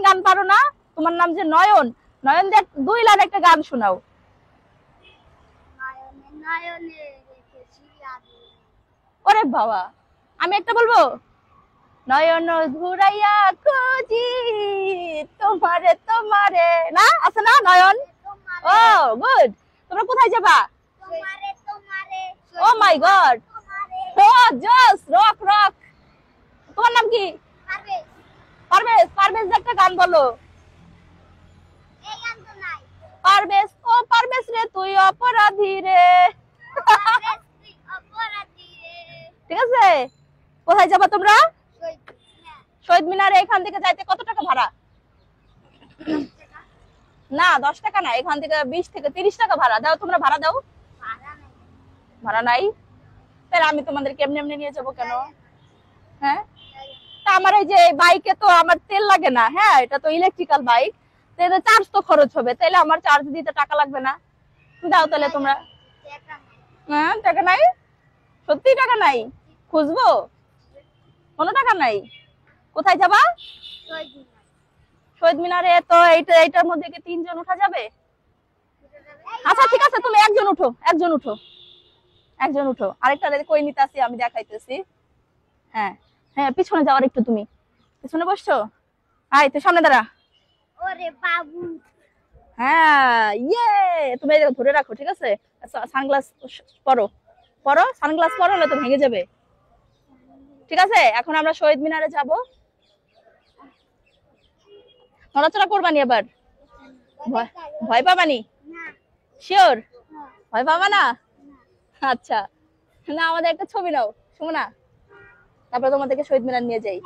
গান পারো না? তোমার নাম যে নয়ন, নয়ন দেখ 2 লাইন একটা গান শোনাও। ওরে বাবা, আমি একটা বলবো, নয়ন ঘুরাইয়া খুঁজি তোমারে তোমারে, না আছে না নয়ন? ও গুড। তোমরা কোথায় যাবা? ও মাই গড, ও জস, রক রক। তোমার নাম কি? পারভেজ। পারভেজ একটা গান বলো। পারভেজ, ও পারভেজ রে তুই অপরাধী রে। ঠিক আছে, কোথায় যাবা তোমরা? শহীদ মিনারে। এখান থেকে যাইতে কত টাকা ভাড়া? না 10 টাকা না, এখান থেকে 20 থেকে 30 টাকা ভাড়া দাও। তোমরা ভাড়া দাও? ভাড়া নাই? তাহলে আমি তোমাদের কেমনে এমনি নিয়ে যাবো কেন? হ্যাঁ, তা আমার এই যে বাইকে তো আমার তেল লাগে না। হ্যাঁ, এটা তো ইলেকট্রিক্যাল বাইক, তাহলে চার্জ তো খরচ হবে, তাহলে আমার চার্জ দিতে টাকা লাগবে না? দাও তাহলে তোমরা। হ্যাঁ, টাকা নাই? সত্যি টাকা নাই? খুঁজবো? কোনো টাকা নাই? কোথায় যাবা? শহীদ মিনারে। তো এইটার মধ্যে কি 3 জন উঠা যাবে? আচ্ছা ঠিক আছে, তুমি একজন উঠো, একজন উঠো, একজন উঠো। আরেকটা কই নিতে আসি, আমি দেখাইতেছি। হ্যাঁ হ্যাঁ, পিছনে যাও, একটু তুমি পিছনে বসছো। আয় তো সামনে দাঁড়া। ওরে বাবু, হ্যাঁ, ইয়ে, তুমি এই ধরে রাখো, ঠিক আছে? সানগ্লাস পরো, পরো সানগ্লাস পরো, না তো ভেঙে যাবে। ঠিক আছে, এখন আমরা শহীদ মিনারে যাব। নড়াচড়া করবানি আবার? ভয় পাবানি? শিওর ভয় পাবা না? আচ্ছা, না আমাদের একটা ছবি নাও, শোনো না, তারপরে তোমাদেরকে শহীদ মিনার নিয়ে যাই।